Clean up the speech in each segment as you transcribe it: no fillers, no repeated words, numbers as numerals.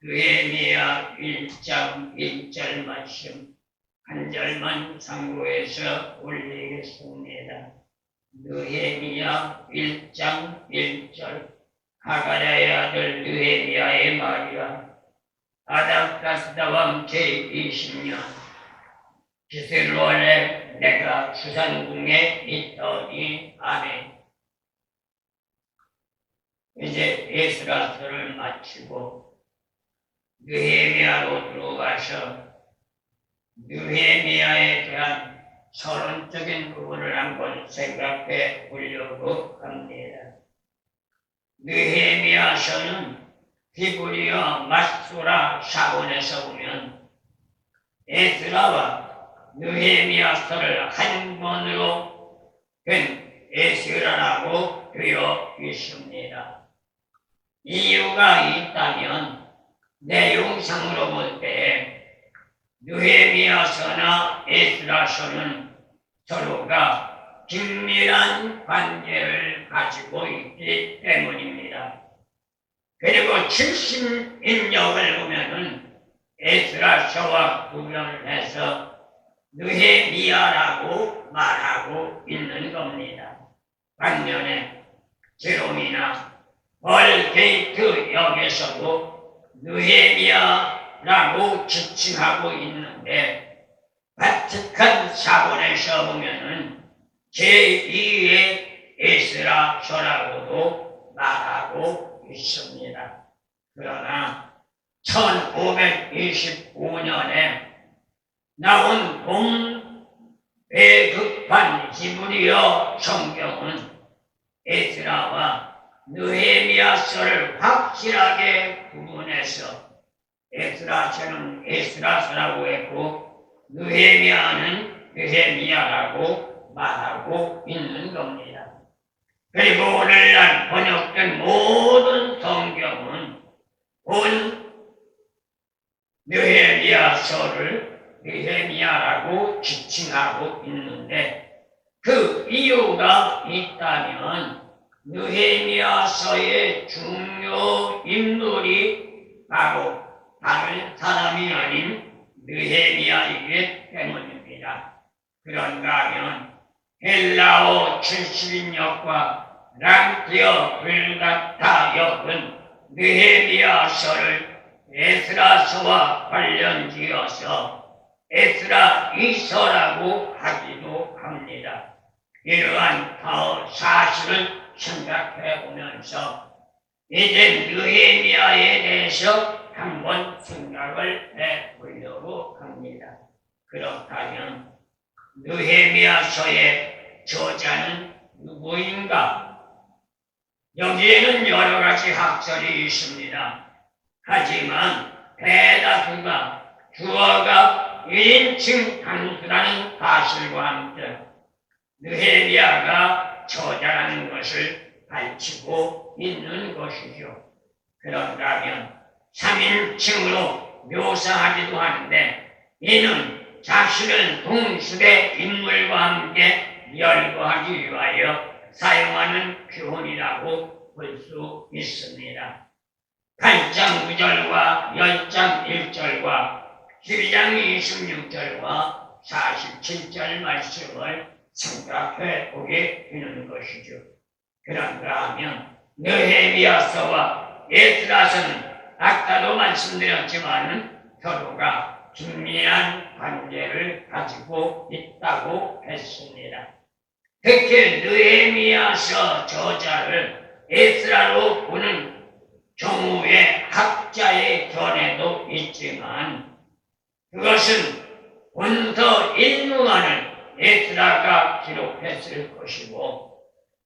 느헤미야 1장 1절 말씀 한 절만 참고해서 올리겠습니다. 느헤미야 1장 1절 하가랴의 아들 느헤미야의 말이라. 아닥다스다 왕 제20년 기스루엘에 내가 수산궁에 있더니. 아멘. 이제 에스라서를 마치고 느헤미야로 들어가서 느헤미야에 대한 서론적인 부분을 한번 생각해 보려고 합니다. 느헤미야서는 히브리어 마수라 샤본에서 보면 에스라와 느헤미야서를 한 권으로 된 에스라라고 되어 있습니다. 이유가 있다면 내용상으로 볼 때 느헤미야서나 에스라서는 서로가 긴밀한 관계를 가지고 있기 때문입니다. 그리고 70인력을 보면은 에스라서와 구별을 해서 느헤미야라고 말하고 있는 겁니다. 반면에 제롬이나 벌게이트 역에서도 느헤미야라고 지칭하고 있는데 바티칸 사본에서 보면은 제2의 에스라서라고도 말하고 있습니다. 그러나 1525년에 나온 동배급판 히브리어 성경은 에스라와 느헤미야서를 확실하게 구분해서 에스라서는 에스라서라고 했고 느헤미야는 느헤미야라고 말하고 있는 겁니다. 그리고 오늘날 번역된 모든 성경은 본 느헤미야서를 느헤미야라고 지칭하고 있는데 그 이유가 있다면 느헤미야서의 중요 인물이 바로 다른 사람이 아닌 느헤미야이기 때문입니다. 그런가 하면 헬라어 70인역과 랑티어 불가타 역은 느헤미야서를 에스라서와 관련지어서 에스라 2서라고 하기도 합니다. 이러한 사실을 생각해 보면서 이제 느헤미야에 대해서 한번 생각을 해 보려고 합니다. 그렇다면 느헤미야서의 저자는 누구인가? 여기에는 여러 가지 학설이 있습니다. 하지만 대다수가 주어가 1인칭 단수라는 사실과 함께 느헤미야가 저자라는 것을 밝히고 있는 것이죠. 그런다면 3인칭으로 묘사하기도 하는데 이는 자신을 동시대 인물과 함께 열거하기 위하여 사용하는 표현이라고 볼 수 있습니다. 8장 9절과 10장 1절과 12장 26절과 47절 말씀을 생각해 보게 되는 것이죠. 그런가 하면 느헤미야서와 에스라서는 아까도 말씀드렸지만 서로가 긴밀한 관계를 가지고 있다고 했습니다. 특히 느헤미야서 저자를 에스라로 보는 경우에 학자의 견해도 있지만 그것은 본서 1무만을 에스라가 기록했을 것이고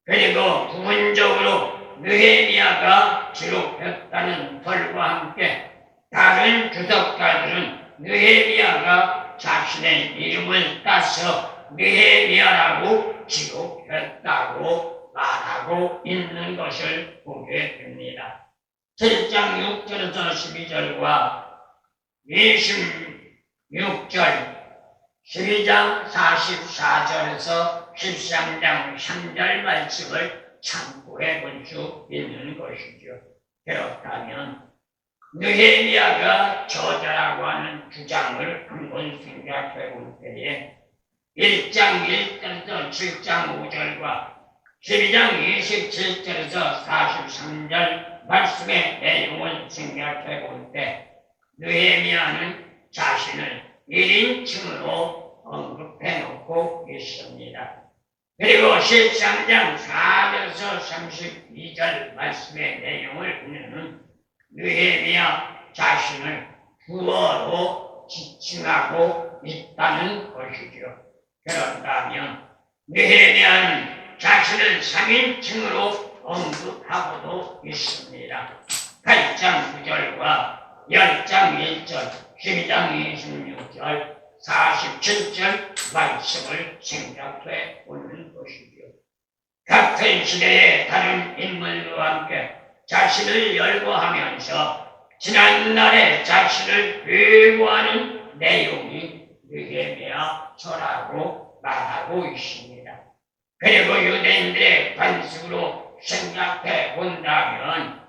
그리고 부분적으로 느헤미야가 기록했다는 설과 함께 다른 주석가들은 느헤미야가 자신의 이름을 따서 느헤미야라고 기록했다고 말하고 있는 것을 보게 됩니다. 7장 6절에서 12절과 26절 12장 44절에서 13장 3절 말씀을 참고해 볼 수 있는 것이죠. 그렇다면 느헤미야가 저자라고 하는 주장을 한번 생각해 볼 때에 1장 1절에서 7장 5절과 12장 27절에서 43절 말씀의 내용을 생각해 볼 때 느헤미야는 자신을 1인칭으로 언급해 놓고 있습니다. 그리고 13장 4절에서 32절 말씀의 내용을 보면 느헤미야 자신을 부어로 지칭하고 있다는 것이죠. 그런다면 느헤미야는 자신을 3인칭으로 언급하고도 있습니다. 8장 9절과 10장 1절, 12장 26절, 47절 말씀을 생각해 보는 것이죠. 같은 시대의 다른 인물과 함께 자신을 열거하면서 지난날의 자신을 회고하는 내용이 느헤미야서라고 말하고 있습니다. 그리고 유대인들의 관습으로 생각해 본다면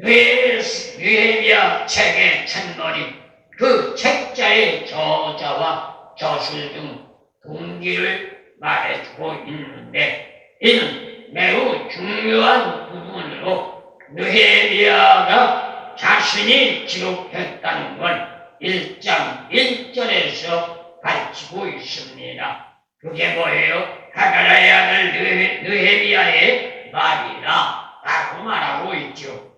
느헤미야 책의 첫머리 그 책자의 저자와 저술 등 동기를 말해주고 있는데 이는 매우 중요한 부분으로 느헤미야가 자신이 기록했다는 걸 1장 1절에서 밝히고 있습니다. 그게 뭐예요? 하가라의 아들 느헤미야의 말이다 라고 말하고 있죠.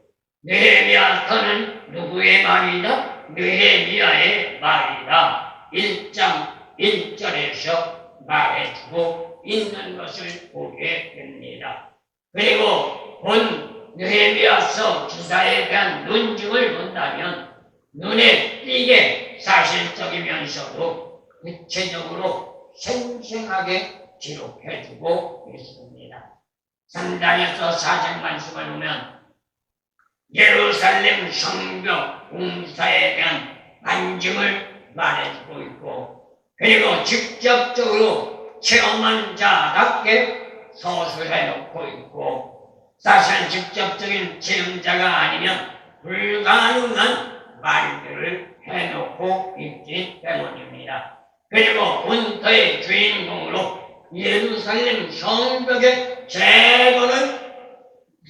느헤미야서는 누구의 말이다? 느헤미야의 말이다. 1장 1절에서 말해주고 있는 것을 보게 됩니다. 그리고 본 느헤미야서 기사에 대한 논증을 본다면 눈에 띄게 사실적이면서도 구체적으로 생생하게 기록해주고 있습니다. 3장에서 4장 말씀을 보면 예루살렘 성벽 공사에 대한 반증을 말해주고 있고 그리고 직접적으로 체험한 자답게 서술해놓고 있고 사실 직접적인 체험자가 아니면 불가능한 말들을 해놓고 있기 때문입니다. 그리고 본토의 주인공으로 예루살렘 성벽의 재건을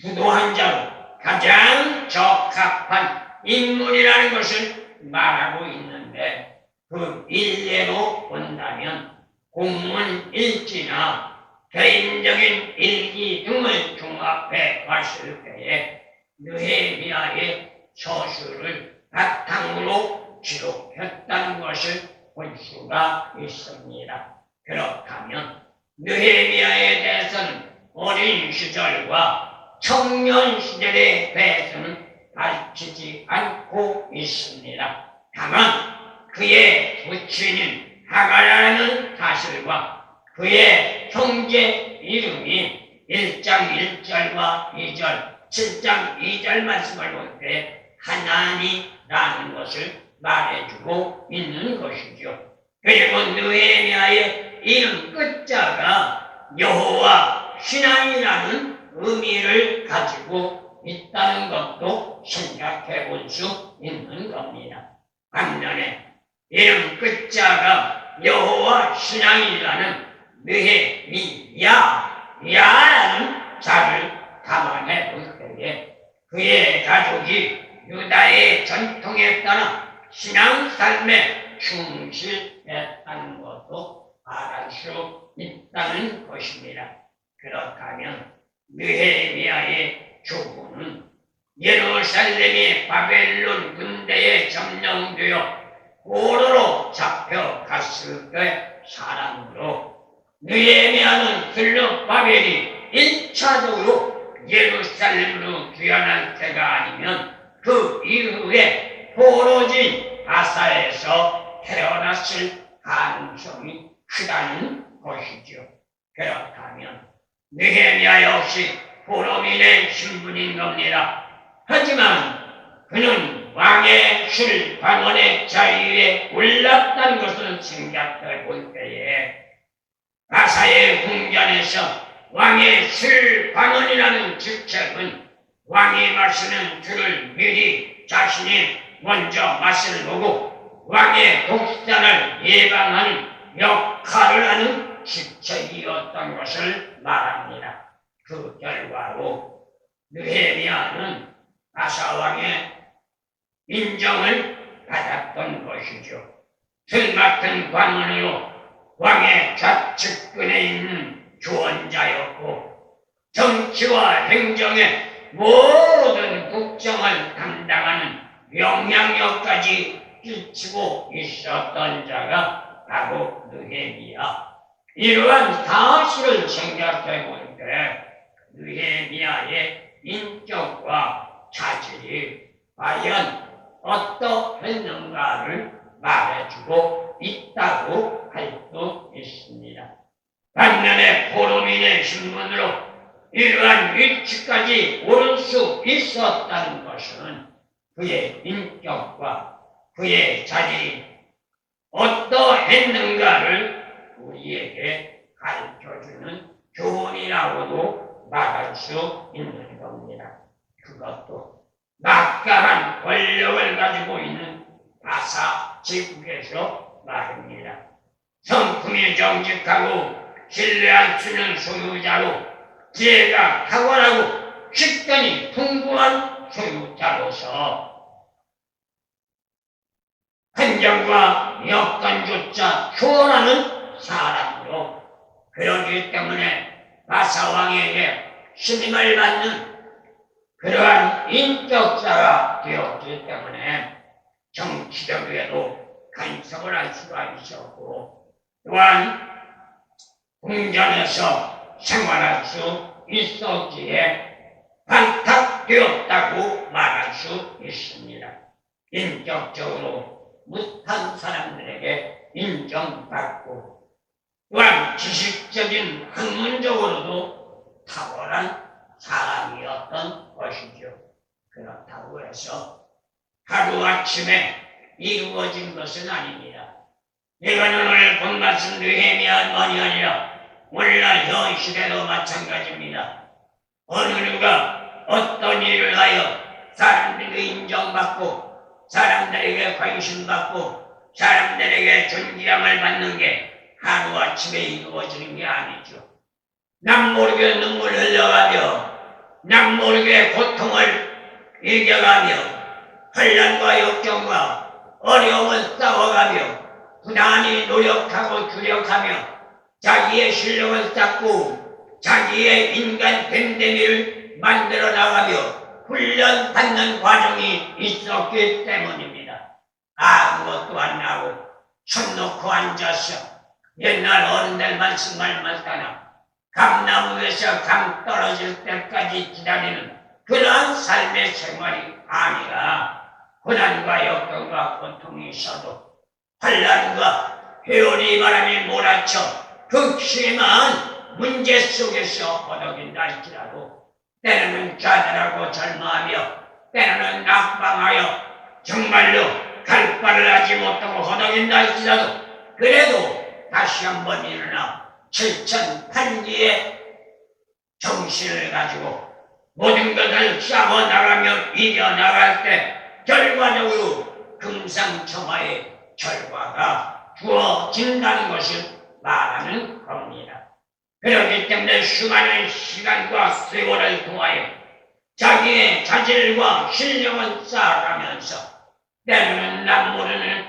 주도한 자로 가장 적합한 인물이라는 것을 말하고 있는데 그 일례로 본다면 공문 일지나 개인적인 일기 등을 종합해 봤을 때에 느헤미야의 서술을 바탕으로 기록했다는 것을 볼 수가 있습니다. 그렇다면 느헤미야에 대해서는 어린 시절과 청년 시절에 대해서는 밝히지 않고 있습니다. 다만 그의 부친인 하가라는 사실과 그의 형제 이름이 1장 1절과 2절, 7장 2절 말씀을 볼 때 하나니라는 것을 말해주고 있는 것이죠. 그리고 느헤미야의 이름 끝자가 여호와 신앙이라는 의미를 가지고 있다는 것도 생각해 볼 수 있는 겁니다. 반면에 이름 끝자가 여호와 신앙이라는 느헤미야라는 자를 감안해 볼 때에 그의 가족이 유다의 전통에 따라 신앙삶에 충실했다는 것도 말할 수 있다는 것입니다. 그렇다면 느헤미야의 조부는 예루살렘이 바벨론 군대에 점령되어 포로로 잡혀갔을 때 사람으로 느헤미야는 들르바벨이 1차적으로 예루살렘으로 귀환할 때가 아니면 그 이후에 포로진 아사에서 태어났을 가능성이 크다는 것이죠. 그렇다면 느헤미야 역시 포로민의 신분인 겁니다. 하지만 그는 왕의 술관원의 자리에 올랐다는 것을 생각해 볼 때에 아사의 궁전에서 왕의 술관원이라는 직책은 왕이 마시는 술을 미리 자신 자신이 먼저 맛을 보고 왕의 독산을 예방하는 역할을 하는 직책이었던 것을 말합니다. 그 결과로 느헤미야는 바사왕의 인정을 받았던 것이죠. 틀맡은 관원으로 왕의 좌측근에 있는 조언자였고 정치와 행정의 모든 국정을 담당하는 영향력까지 끼치고 있었던 자가 바로 느헤미야. 이러한 사실을 생각해 볼 때 느헤미야의 인격과 자질이 과연 어떠했는가를 말해주고 있다고 할 수 있습니다. 반면에 포로민의 신분으로 이러한 위치까지 오를 수 있었다는 것은 그의 인격과 그의 자질이 어떠했는가를 우리에게 가르쳐주는 교훈이라고도 말할 수 있는 겁니다. 그것도 막강한 권력을 가지고 있는 바사 제국에서 말입니다. 성품이 정직하고 신뢰할 수 있는 소유자로 지혜가 탁월하고 식견이 풍부한 소유자로서 행정과 여건조차 초월하는 사람으로 그러기 때문에 바사왕에게 신임을 받는 그러한 인격자가 되었기 때문에 정치적으로도 간섭을 할 수가 있었고 또한 궁전에서 생활할 수 있었기에 발탁되었다고 말할 수 있습니다. 인격적으로 못한 사람들에게 인정받고 또한 지식적인 학문적으로도 탁월한 사람이었던 것이죠. 그렇다고 해서 하루아침에 이루어진 것은 아닙니다. 이거는 오늘 본 말씀 느헤미야만이 아니라 오늘날 현 시대도 마찬가지입니다. 어느 누가 어떤 일을 하여 사람들에게 인정받고 사람들에게 관심받고 사람들에게 존경을 받는 게 하루아침에 이루어지는 게 아니죠. 남 모르게 눈물 흘려가며 남 모르게 고통을 이겨가며 환난과 역경과 어려움을 싸워가며 부단히 노력하고 주력하며 자기의 실력을 쌓고 자기의 인간 됨됨이를 만들어 나가며 훈련받는 과정이 있었기 때문입니다. 아무것도 안 하고 손 놓고 앉아서 옛날 어른들 말씀만 따나 감나무 위에서 감 떨어질 때까지 기다리는 그러한 삶의 생활이 아니라 고난과 역경과 고통이 있어도 환난과 회오리 바람이 몰아쳐 극심한 문제 속에서 허덕인다 할지라도 때로는 좌절하고 절망하며 때로는 낙방하여 정말로 갈 바를 하지 못하고 허덕인다 할지라도 그래도 다시 한번 일어나 칠천판지의 정신을 가지고 모든 것을 싸워 나가며 이겨 나갈 때 결과적으로 금상첨화의 결과가 주어진다는 것을 말하는 겁니다. 그렇기 때문에 수많은 시간과 세월을 통하여 자기의 자질과 실력을 쌓아가면서 때로는 남 모르는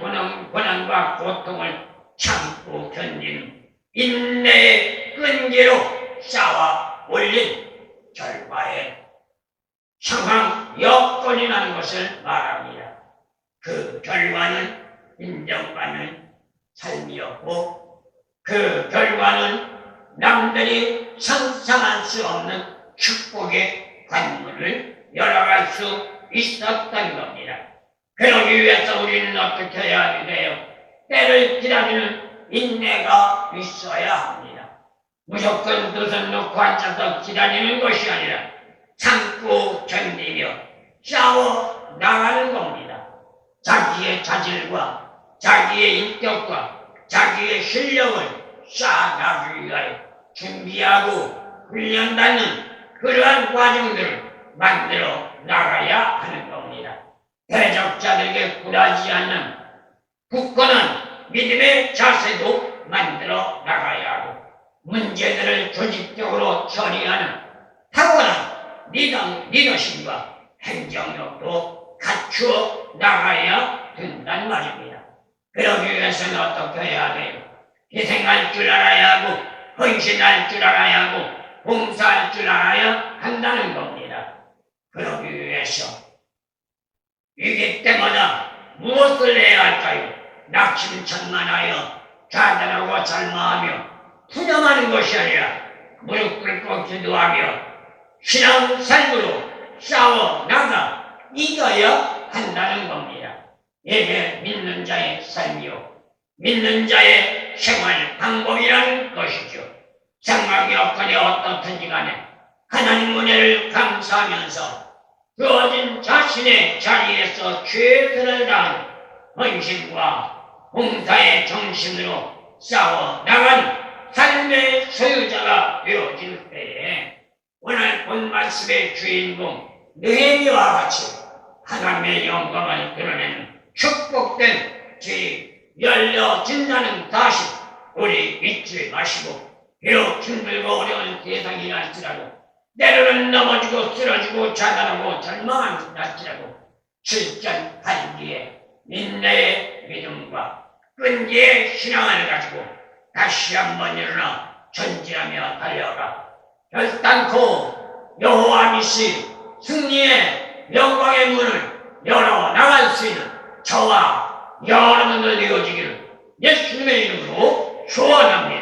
고난과 고통을 참고 견디는 인내의 끈기로 쌓아 올린 결과에 상황 여건이라는 것을 말합니다. 그 결과는 인정받는 삶이었고 그 결과는 남들이 상상할 수 없는 축복의 관문을 열어갈 수 있었던 겁니다. 그러기 위해서 우리는 어떻게 해야 돼요? 때를 기다리는 인내가 있어야 합니다. 무조건 두 손 놓고 앉아서 기다리는 것이 아니라 참고 견디며 싸워 나가는 겁니다. 자기의 자질과 자기의 인격과 자기의 실력을 쌓아가기 위하여 준비하고 훈련받는 그러한 과정들을 만들어 나가야 하는 겁니다. 대적자들에게 굴하지 않는 굳건한 믿음의 자세도 만들어 나가야 하고 문제들을 조직적으로 처리하는 탁월한 리더십과 행정력도 갖추어 나가야 된다는 말입니다. 그러기 위해서는 어떻게 해야 돼요? 희생할 줄 알아야 하고 헌신할 줄 알아야 하고 봉사할 줄 알아야 한다는 겁니다. 그러기 위해서 위기 때마다 무엇을 해야 할까요? 낙심천만하여 좌절하고 절망하며 투념하는 것이 아니라 무릎 꿇고 기도하며 신앙 삶으로 싸워 나가 이겨야 한다는 겁니다. 이게 믿는 자의 삶이요 믿는 자의 생활 방법이라는 것이죠. 상황이 여건이 어떻든지 간에 하나님 은혜를 감사하면서 주어진 자신의 자리에서 최선을 다하는 헌신과 봉사의 정신으로 싸워 나가는 삶의 소유자가 되어질 때에 오늘 본 말씀의 주인공 느헤미야와 같이 하나님의 영광을 드러내는 축복된 길이 열려진다는 사실 우리 잊지 마시고 비록 힘들고 어려운 세상이 날지라도 때로는 넘어지고 쓰러지고 자살하고 절망하는 날지라도 실전팔기에 인내의 믿음과 끈기의 신앙을 가지고 다시 한번 일어나 전진하며 달려가 결단코 여호와 니시 승리의 영광의 문을 열어 나갈 수 있는 저와 여러분들 되어지기를 예수님의 이름으로 축원합니다.